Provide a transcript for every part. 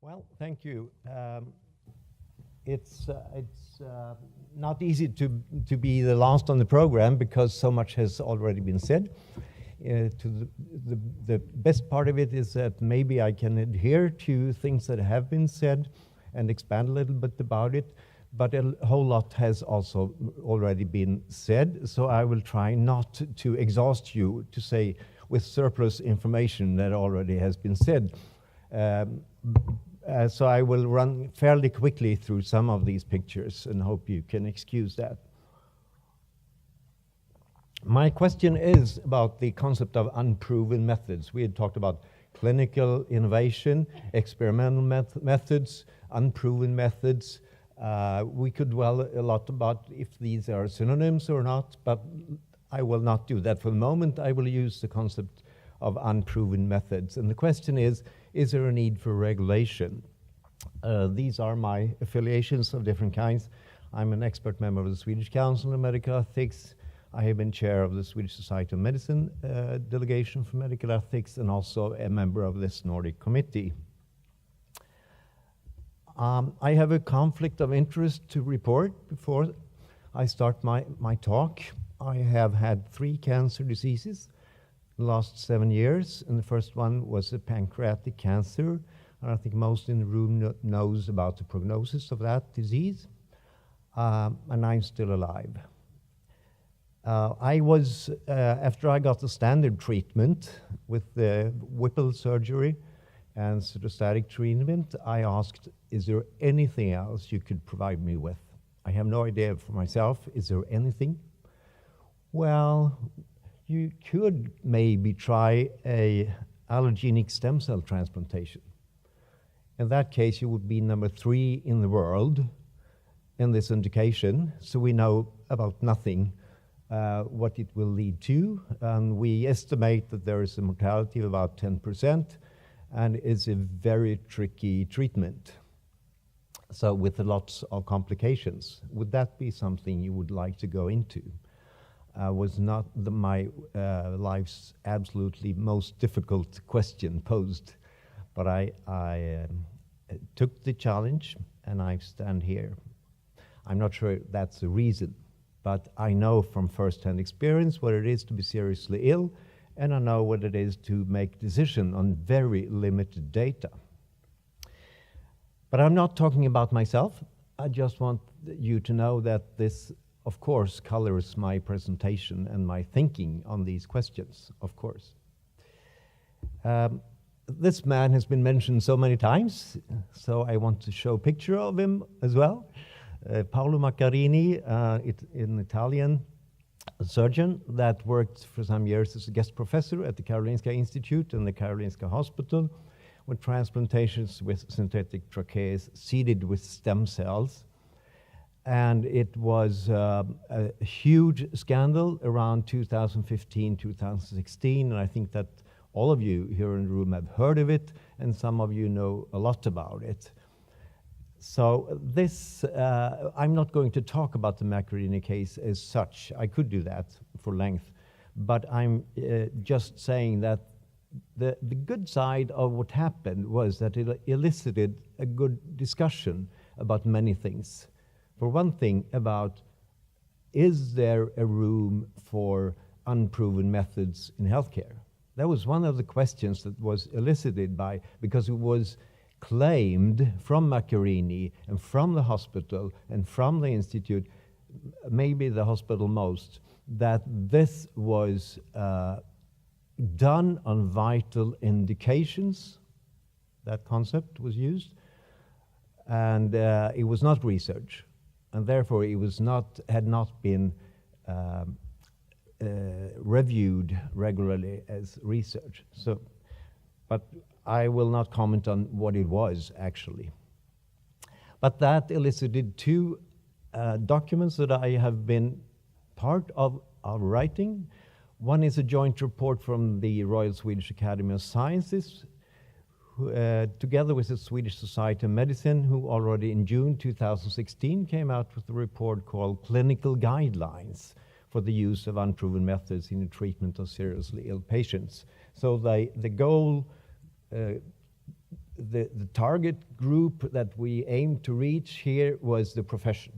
Well, thank you. It's not easy to be the last on the program because so much has already been said. The best part of it is that maybe I can adhere to things that have been said and expand a little bit about it, but a whole lot has also already been said, so I will try not to exhaust you to say with surplus information that already has been said. So I will run fairly quickly through some of these pictures and hope you can excuse that. My question is about the concept of unproven methods. We had talked about clinical innovation, experimental methods, unproven methods. We could dwell a lot about if these are synonyms or not, but I will not do that for the moment. I will use the concept of unproven methods. And the question is there a need for regulation? These are my affiliations of different kinds. I'm an expert member of the Swedish Council on Medical Ethics. I have been chair of the Swedish Society of Medicine Delegation for Medical Ethics and also a member of this Nordic Committee. I have a conflict of interest to report before I start my talk. I have had 3 cancer diseases the last 7 years, and the first one was a pancreatic cancer. And I think most in the room knows about the prognosis of that disease, and I'm still alive. I was, after I got the standard treatment with the Whipple surgery and cytostatic treatment, I asked, is there anything else you could provide me with? I have no idea for myself, is there anything? Well, you could maybe try a allogeneic stem cell transplantation. In that case, you would be number 3 in the world in this indication, so we know about nothing what it will lead to. And we estimate that there is a mortality of about 10%, and it's a very tricky treatment. So with lots of complications. Would that be something you would like to go into? Was not my life's absolutely most difficult question posed, but I took the challenge and I stand here. I'm not sure that's the reason, but I know from first-hand experience what it is to be seriously ill, and I know what it is to make decisions on very limited data. But I'm not talking about myself. I just want you to know that this, of course, colors my presentation and my thinking on these questions, of course. This man has been mentioned so many times, so I want to show a picture of him as well. Paolo Maccarini, an Italian surgeon that worked for some years as a guest professor at the Karolinska Institute and the Karolinska Hospital with transplantations with synthetic tracheas seeded with stem cells. And it was a huge scandal around 2015, 2016, and I think that all of you here in the room have heard of it, and some of you know a lot about it. So this, I'm not going to talk about the Maccarini case as such. I could do that for length, but I'm just saying that the good side of what happened was that it elicited a good discussion about many things. For one thing, about is there a room for unproven methods in healthcare? That was one of the questions that was elicited because it was claimed from Maccarini and from the hospital and from the institute, maybe the hospital most, that this was done on vital indications. That concept was used, and it was not research, and therefore it was had not been reviewed regularly as research. So, but I will not comment on what it was actually. But that elicited 2 documents that I have been part of writing. One is a joint report from the Royal Swedish Academy of Sciences, together with the Swedish Society of Medicine, who already in June 2016 came out with a report called Clinical Guidelines for the use of unproven methods in the treatment of seriously ill patients. So the goal the target group that we aimed to reach here was the profession.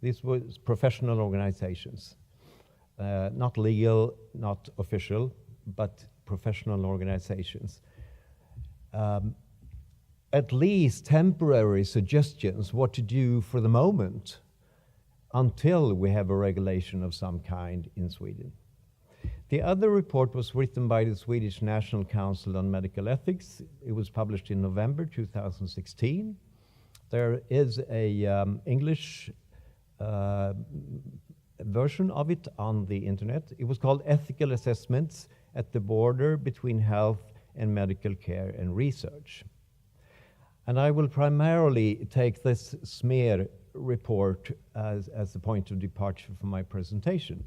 This was professional organizations, not legal, not official, but professional organizations. At least temporary suggestions what to do for the moment until we have a regulation of some kind in Sweden. The other report was written by the Swedish National Council on Medical Ethics. It was published in November 2016. There is a English version of it on the internet. It was called Ethical Assessments at the Border Between Health and Medical Care and Research. And I will primarily take this SMER report as the point of departure for my presentation.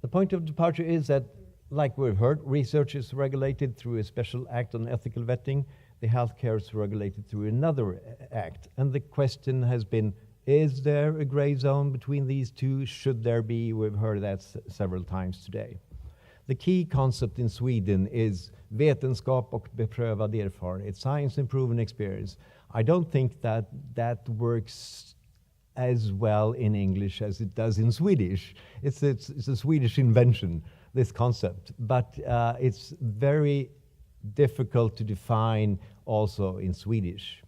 The point of departure is that, like we've heard, research is regulated through a special act on ethical vetting. The healthcare is regulated through another act. And the question has been, is there a gray zone between these two? Should there be? We've heard that several times today. The key concept in Sweden is vetenskap och beprövad erfarenhet, science and proven experience. I don't think that works as well in English as it does in Swedish. It's a Swedish invention, this concept, but it's very difficult to define also in Swedish.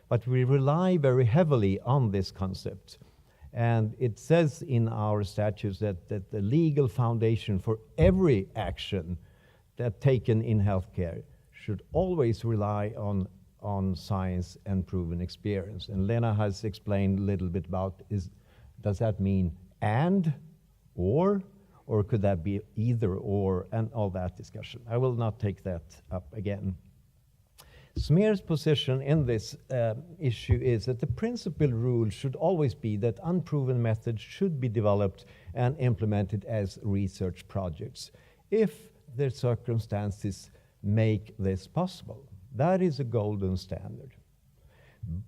But we rely very heavily on this concept. And it says in our statutes that the legal foundation for every action that taken in healthcare should always rely on science and proven experience. And Lena has explained a little bit about, does that mean and, or could that be either or, and all that discussion. I will not take that up again. SMER's position in this issue is that the principal rule should always be that unproven methods should be developed and implemented as research projects if the circumstances make this possible. That is a golden standard.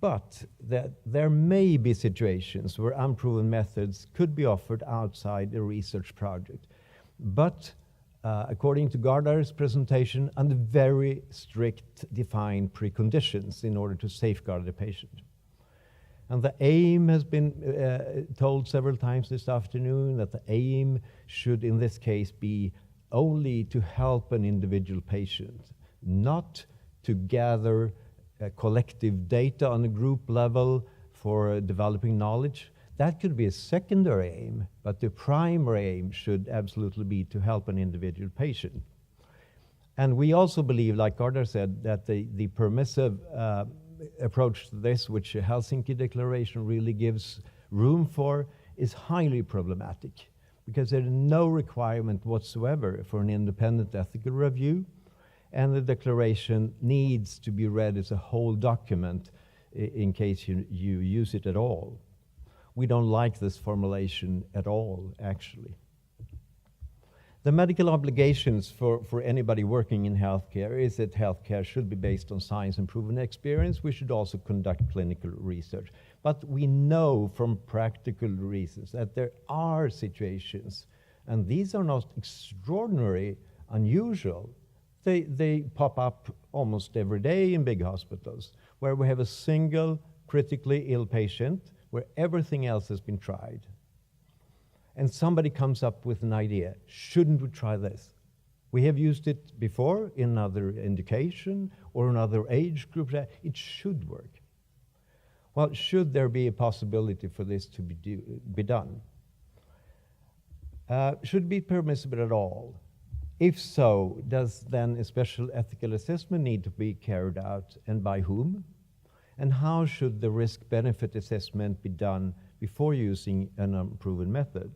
But that there may be situations where unproven methods could be offered outside a research project. But according to Gardar's presentation, under very strict defined preconditions in order to safeguard the patient. And the aim has been told several times this afternoon that the aim should in this case be only to help an individual patient, not to gather collective data on a group level for developing knowledge. That could be a secondary aim, but the primary aim should absolutely be to help an individual patient. And we also believe, like Gardar said, that the permissive approach to this, which the Helsinki Declaration really gives room for, is highly problematic, because there is no requirement whatsoever for an independent ethical review, and the declaration needs to be read as a whole document in case you use it at all. We don't like this formulation at all, actually. The medical obligations for anybody working in healthcare is that healthcare should be based on science and proven experience. We should also conduct clinical research. But we know from practical reasons that there are situations, and these are not extraordinary, unusual. They pop up almost every day in big hospitals, where we have a single critically ill patient where everything else has been tried. And somebody comes up with an idea, shouldn't we try this? We have used it before in another indication or another age group. It should work. Well, should there be a possibility for this to be done? Should it be permissible at all? If so, does then a special ethical assessment need to be carried out, and by whom? And how should the risk-benefit assessment be done before using an unproven method?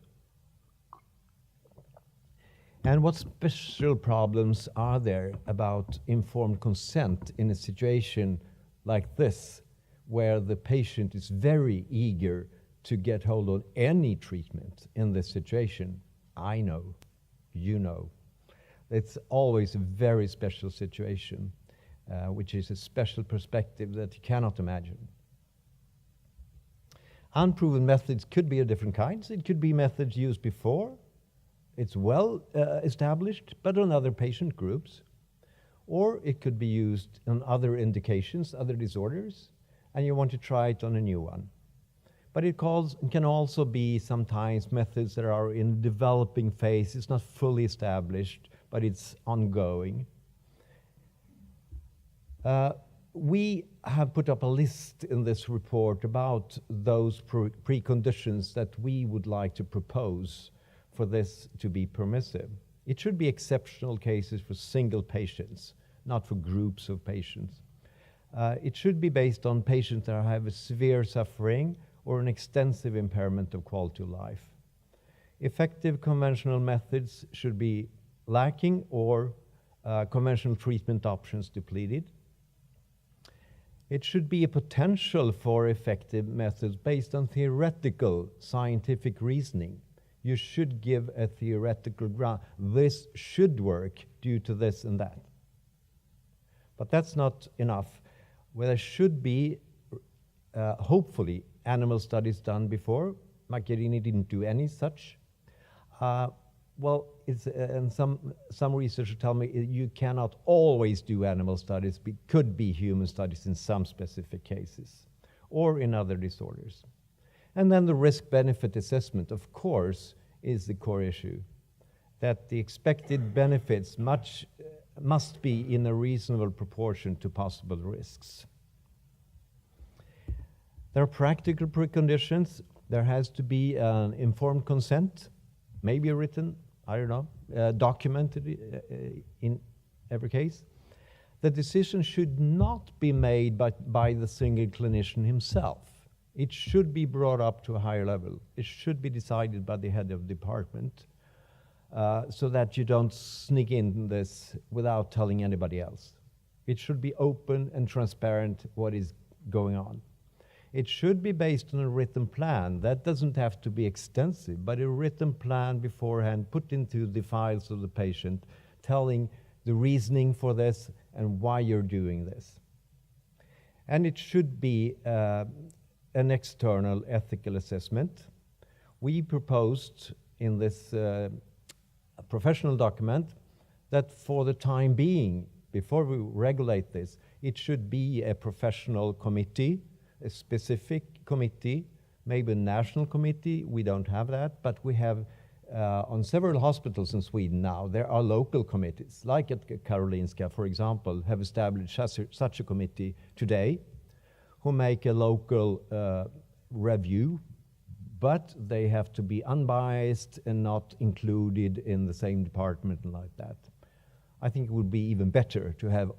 And what special problems are there about informed consent in a situation like this, where the patient is very eager to get hold of any treatment in this situation? I know, you know. It's always a very special situation, which is a special perspective that you cannot imagine. Unproven methods could be of different kinds. It could be methods used before. It's well established, but on other patient groups. or it could be used on other indications, other disorders, and you want to try it on a new one. But it can also be sometimes methods that are in developing phase. It's not fully established, but it's ongoing. We have put up a list in this report about those preconditions that we would like to propose for this to be permissive. It should be exceptional cases for single patients, not for groups of patients. It should be based on patients that have a severe suffering or an extensive impairment of quality of life. Effective conventional methods should be lacking or conventional treatment options depleted. It should be a potential for effective methods based on theoretical scientific reasoning. You should give a theoretical ground. This should work due to this and that. But that's not enough. Well, there should be, hopefully, animal studies done before. Macchiarini didn't do any such. And some researchers tell me you cannot always do animal studies. It could be human studies in some specific cases or in other disorders. And then the risk-benefit assessment, of course, is the core issue. That the expected benefits must be in a reasonable proportion to possible risks. There are practical preconditions. There has to be an informed consent, maybe written, I don't know, documented in every case. The decision should not be made by the single clinician himself. It should be brought up to a higher level. It should be decided by the head of department so that you don't sneak in this without telling anybody else. It should be open and transparent what is going on. It should be based on a written plan. That doesn't have to be extensive, but a written plan beforehand put into the files of the patient telling the reasoning for this and why you're doing this. And it should be an external ethical assessment. We proposed in this professional document that for the time being, before we regulate this, it should be a professional committee, a specific committee, maybe a national committee. We don't have that, but we have on several hospitals in Sweden now, there are local committees, like at Karolinska, for example, have established such a committee today, who make a local review, but they have to be unbiased and not included in the same department and like that. I think it would be even better to have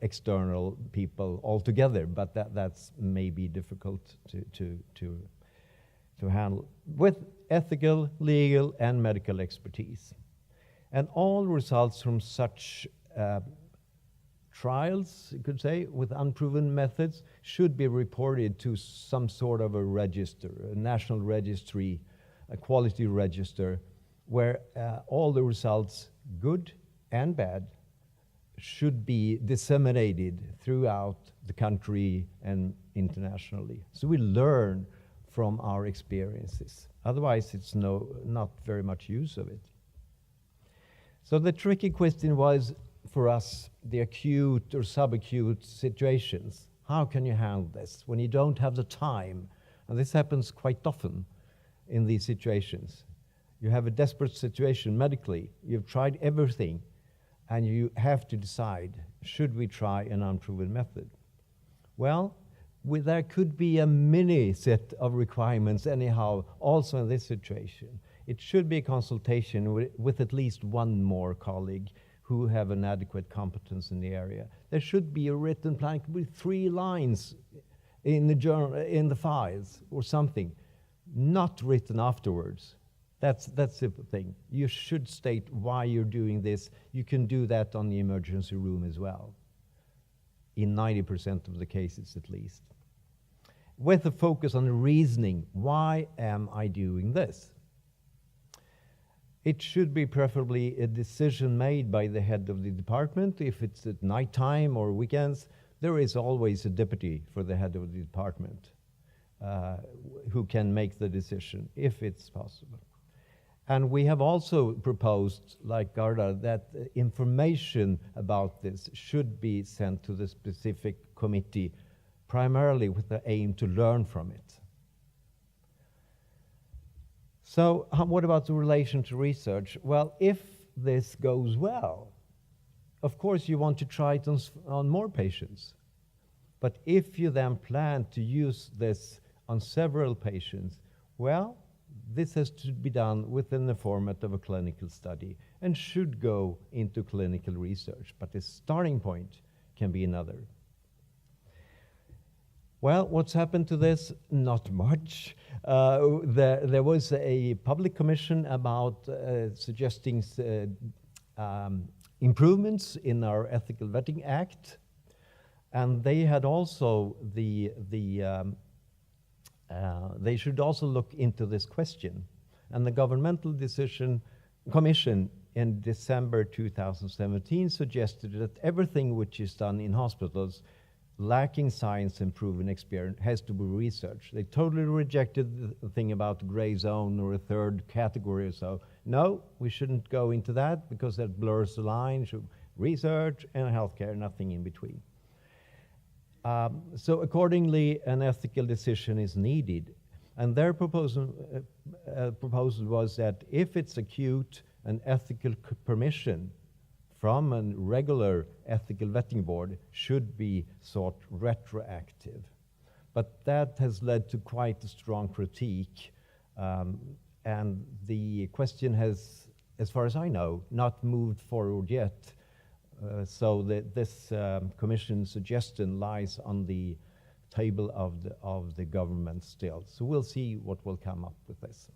external people altogether, but that's maybe difficult to handle, with ethical, legal, and medical expertise. And all results from such trials, you could say, with unproven methods, should be reported to some sort of a register, a national registry, a quality register, where all the results, good and bad, should be disseminated throughout the country and internationally. So we learn from our experiences. Otherwise, it's not very much use of it. So the tricky question was, for us, the acute or subacute situations. How can you handle this when you don't have the time? And this happens quite often in these situations. You have a desperate situation medically. You've tried everything, and you have to decide, should we try an unproven method? Well, there could be a mini set of requirements anyhow, also in this situation. It should be a consultation with at least one more colleague who have an adequate competence in the area. There should be a written plan with 3 lines in the journal, in the files or something, not written afterwards. That's the thing. You should state why you're doing this. You can do that on the emergency room as well, in 90% of the cases at least. With a focus on the reasoning, why am I doing this? It should be preferably a decision made by the head of the department. If it's at nighttime or weekends, there is always a deputy for the head of the department who can make the decision, if it's possible. And we have also proposed, like Garda, that information about this should be sent to the specific committee, primarily with the aim to learn from it. So what about the relation to research? Well, if this goes well, of course you want to try it on more patients. But if you then plan to use this on several patients, well, this has to be done within the format of a clinical study and should go into clinical research. But the starting point can be another. Well, what's happened to this? Not much. There was a public commission about suggesting improvements in our Ethical Vetting Act, and they had also they should also look into this question. And the governmental commission in December 2017 suggested that everything which is done in hospitals lacking science and proven experience has to be researched. They totally rejected the thing about the gray zone or a third category or so. No, we shouldn't go into that because that blurs the line. Research and healthcare, nothing in between. So accordingly, an ethical decision is needed. And their proposal was that if it's acute, an ethical permission from a regular ethical vetting board should be sought retroactive. But that has led to quite a strong critique. And the question has, as far as I know, not moved forward yet. So this commission suggestion lies on the table of the government still. So we'll see what will come up with this.